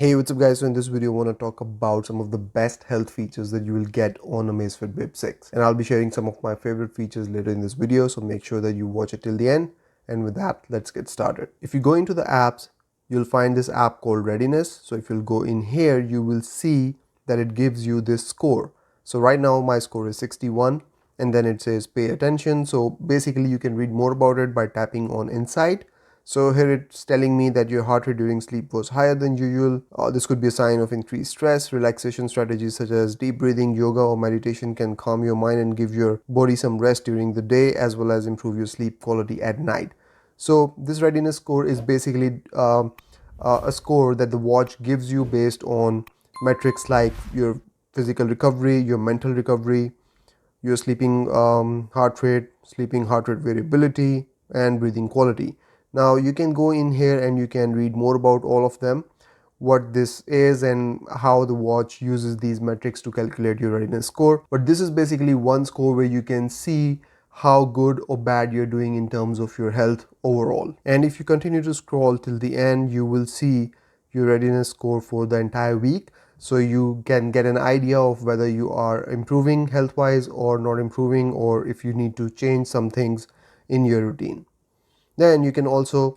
Hey, what's up guys? So in this video I want to talk about some of the best health features that you will get on Amazfit Bip 6, and I'll be sharing some of my favorite features later in this video, so make sure that you watch it till the end. And with that, let's get started. If you go into the apps, you'll find this app called Readiness. So if you'll go in here, you will see that it gives you this score. So right now my score is 61, and then it says pay attention. So basically you can read more about it by tapping on Insight. So here it's telling me that your heart rate during sleep was higher than usual. This could be a sign of increased stress. Relaxation strategies such as deep breathing, yoga or meditation can calm your mind and give your body some rest during the day, as well as improve your sleep quality at night. So this readiness score is basically a score that the watch gives you based on metrics like your physical recovery, your mental recovery, your sleeping heart rate variability, and breathing quality. Now you can go in here and you can read more about all of them, what this is and how the watch uses these metrics to calculate your readiness score. But this is basically one score where you can see how good or bad you're doing in terms of your health overall. And if you continue to scroll till the end, you will see your readiness score for the entire week, so you can get an idea of whether you are improving health wise or not improving, or if you need to change some things in your routine. Then you can also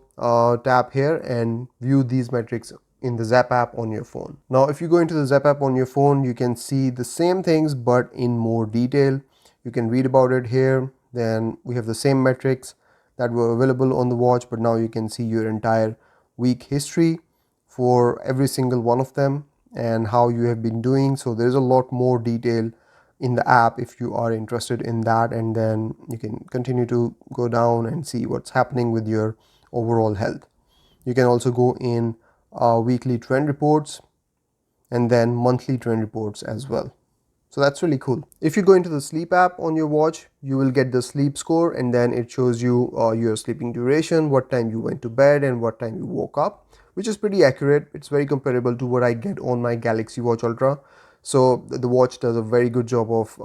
tap here and view these metrics in the Zap app on your phone. Now if you go into the Zap app on your phone, you can see the same things but in more detail. You can read about it here. Then we have the same metrics that were available on the watch, but now you can see your entire week history for every single one of them and how you have been doing. So there's a lot more detail in the app if you are interested in that, and then you can continue to go down and see what's happening with your overall health. You can also go in weekly trend reports and then monthly trend reports as well. So that's really cool. If you go into the sleep app on your watch, you will get the sleep score, and then it shows you your sleeping duration, what time you went to bed and what time you woke up, which is pretty accurate. It's very comparable to what I get on my Galaxy Watch Ultra. So the watch does a very good job of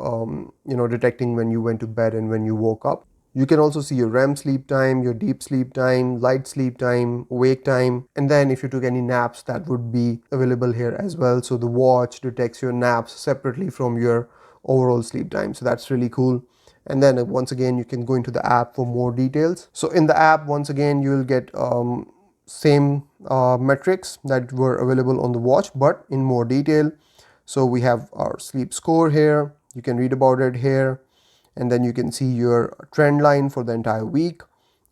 detecting when you went to bed and when you woke up. You can also see your REM sleep time, your deep sleep time, light sleep time, wake time, and then if you took any naps, that would be available here as well. So the watch detects your naps separately from your overall sleep time. So that's really cool. And then once again, you can go into the app for more details. So in the app, once again, you will get same metrics that were available on the watch, but in more detail. So we have our sleep score here. You can read about it here, and then you can see your trend line for the entire week,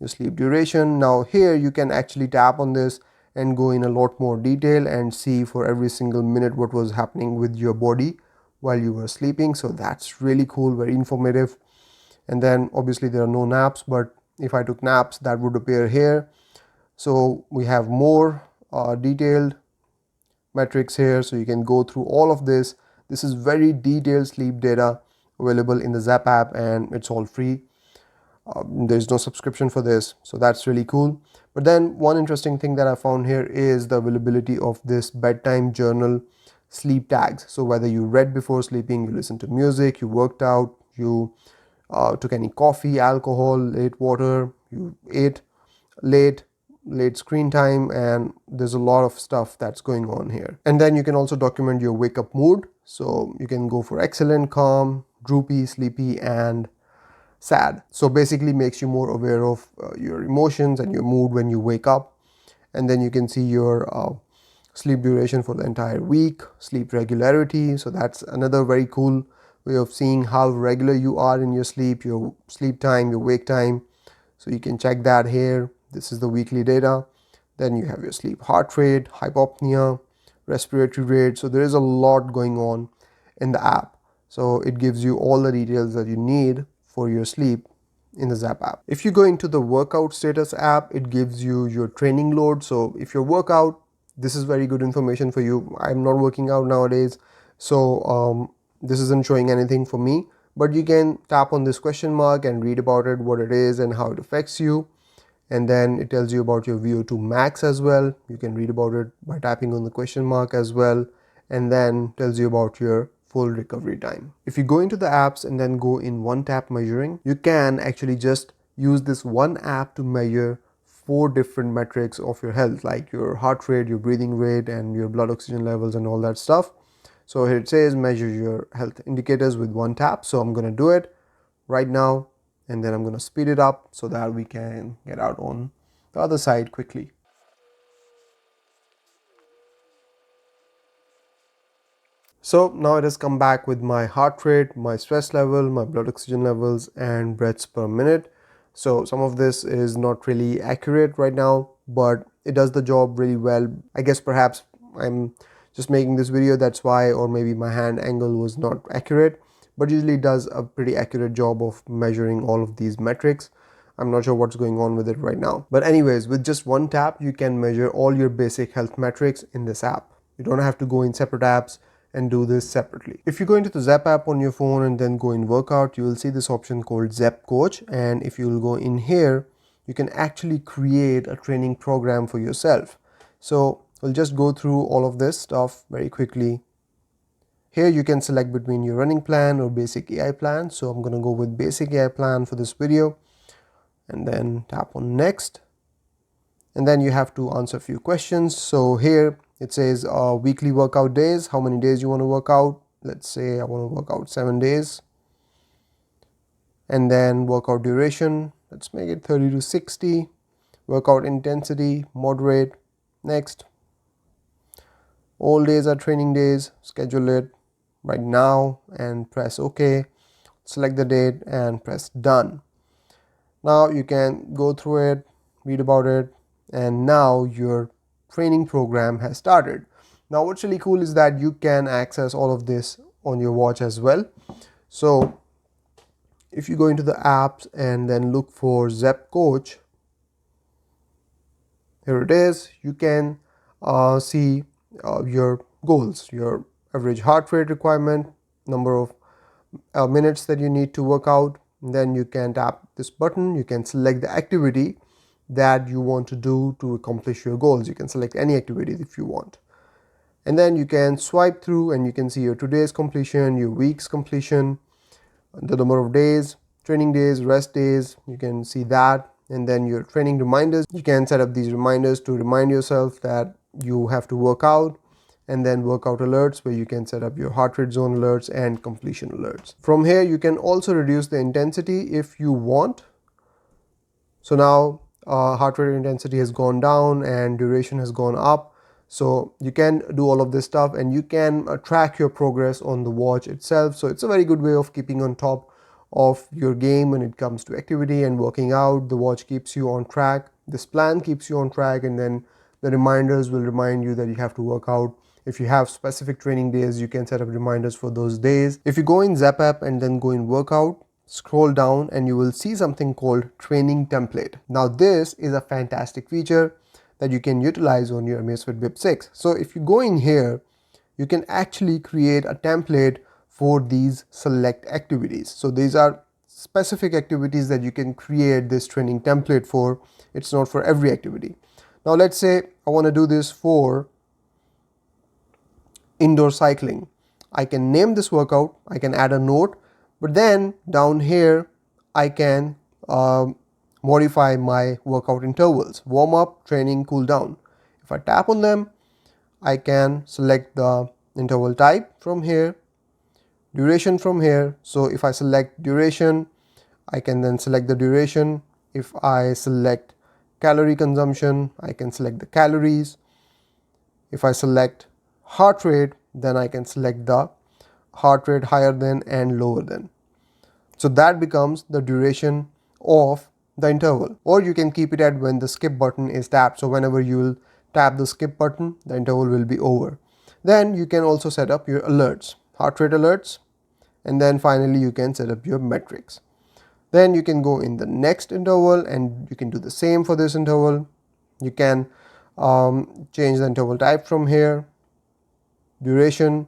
your sleep duration. Now here you can actually tap on this and go in a lot more detail and see for every single minute what was happening with your body while you were sleeping. So that's really cool, very informative. And then obviously there are no naps, but if I took naps, that would appear here. So we have more detailed metrics here, so you can go through all of this. This is very detailed sleep data available in the Zap app, and it's all free. There's no subscription for this, so that's really cool. But then one interesting thing that I found here is the availability of this bedtime journal sleep tags. So whether you read before sleeping, you listened to music, you worked out, you took any coffee, alcohol, late water, you ate late screen time, and there's a lot of stuff that's going on here. And then you can also document your wake up mood. So you can go for excellent, calm, droopy, sleepy, and sad. So basically makes you more aware of your emotions and your mood when you wake up. And then you can see your sleep duration for the entire week, sleep regularity. So that's another very cool way of seeing how regular you are in your sleep time, your wake time. So you can check that here. This is the weekly data. Then you have your sleep heart rate, hypopnea, respiratory rate. So there is a lot going on in the app. So it gives you all the details that you need for your sleep in the Zap app. If you go into the workout status app, it gives you your training load. So if you work out, this is very good information for you. I'm not working out nowadays, so this isn't showing anything for me, but you can tap on this question mark and read about it, what it is and how it affects you. And then it tells you about your VO2 max as well. You can read about it by tapping on the question mark as well, and then tells you about your full recovery time. If you go into the apps and then go in one tap measuring, you can actually just use this one app to measure 4 different metrics of your health, like your heart rate, your breathing rate, and your blood oxygen levels and all that stuff. So here it says measure your health indicators with one tap. So I'm going to do it right now, and then I'm going to speed it up so that we can get out on the other side quickly. So now it has come back with my heart rate, my stress level, my blood oxygen levels, and breaths per minute. So some of this is not really accurate right now, but it does the job really well. I guess perhaps I'm just making this video, that's why, or maybe my hand angle was not accurate, but usually it does a pretty accurate job of measuring all of these metrics. I'm not sure what's going on with it right now. But anyways, with just one tap, you can measure all your basic health metrics in this app. You don't have to go in separate apps and do this separately. If you go into the Zepp app on your phone and then go in workout, you will see this option called Zepp Coach. And if you will go in here, you can actually create a training program for yourself. So we'll just go through all of this stuff very quickly. Here you can select between your running plan or basic AI plan. So I'm going to go with basic AI plan for this video, and then tap on next. And then you have to answer a few questions. So here it says weekly workout days, how many days you want to work out. Let's say I want to work out 7 days. And then workout duration, let's make it 30 to 60. Workout intensity, moderate. Next. All days are training days. Schedule it right now and press OK. Select the date and press done. Now you can go through it, read about it, and now your training program has started. Now what's really cool is that you can access all of this on your watch as well. So if you go into the apps and then look for Zepp Coach, here it is. You can see your goals, your average heart rate requirement, number of minutes that you need to work out. And then you can tap this button, you can select the activity that you want to do to accomplish your goals. You can select any activity if you want. And then you can swipe through and you can see your today's completion, your week's completion, the number of days, training days, rest days, you can see that. And then your training reminders, you can set up these reminders to remind yourself that you have to work out. And then workout alerts, where you can set up your heart rate zone alerts and completion alerts. From here you can also reduce the intensity if you want. So now heart rate intensity has gone down and duration has gone up. So you can do all of this stuff, and you can track your progress on the watch itself. So it's a very good way of keeping on top of your game when it comes to activity and working out. The watch keeps you on track. This plan keeps you on track, and then the reminders will remind you that you have to work out. If you have specific training days, you can set up reminders for those days. If you go in Zepp app and then go in workout, scroll down and you will see something called training template. Now this is a fantastic feature that you can utilize on your Amazfit Bip 6. So if you go in here, you can actually create a template for these select activities. So these are specific activities that you can create this training template for. It's not for every activity. Now let's say I want to do this for indoor cycling. I can name this workout, I can add a note, but then down here I can modify my workout intervals: warm up, training, cool down. If I tap on them, I can select the interval type from here, duration from here. So if I select duration, I can then select the duration. If I select calorie consumption, I can select the calories. If I select heart rate, then I can select the heart rate higher than and lower than. So that becomes the duration of the interval. Or you can keep it at when the skip button is tapped. So whenever you will tap the skip button, the interval will be over. Then you can also set up your alerts, heart rate alerts, and then finally you can set up your metrics. Then you can go in the next interval and you can do the same for this interval. You can change the interval type from here, duration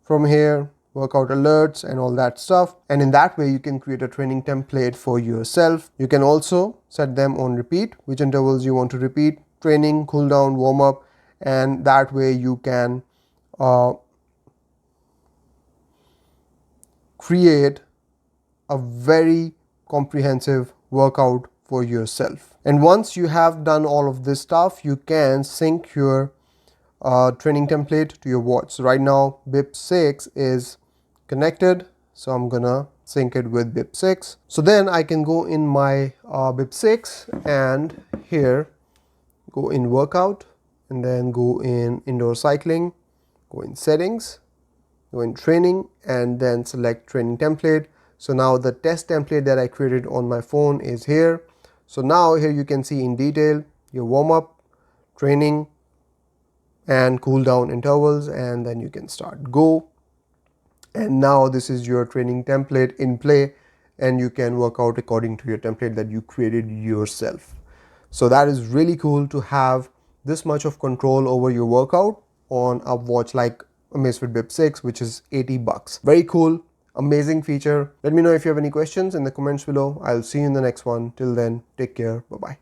from here, workout alerts and all that stuff. And in that way you can create a training template for yourself. You can also set them on repeat, which intervals you want to repeat: training, cool down, warm up, and that way you can create a very comprehensive workout for yourself. And once you have done all of this stuff, you can sync your training template to your watch. So right now Bip 6 is connected, so I'm gonna sync it with Bip 6. So then I can go in my Bip 6 and here go in workout and then go in indoor cycling, go in settings, go in training and then select training template. So now the test template that I created on my phone is here. So now here you can see in detail your warm-up, training and cool down intervals, and then you can start go. And now this is your training template in play and you can work out according to your template that you created yourself. So that is really cool to have this much of control over your workout on a watch like Amazfit Bip 6, which is $80. Very cool, amazing feature. Let me know if you have any questions in the comments below. I'll see you in the next one. Till then, take care. Bye-bye.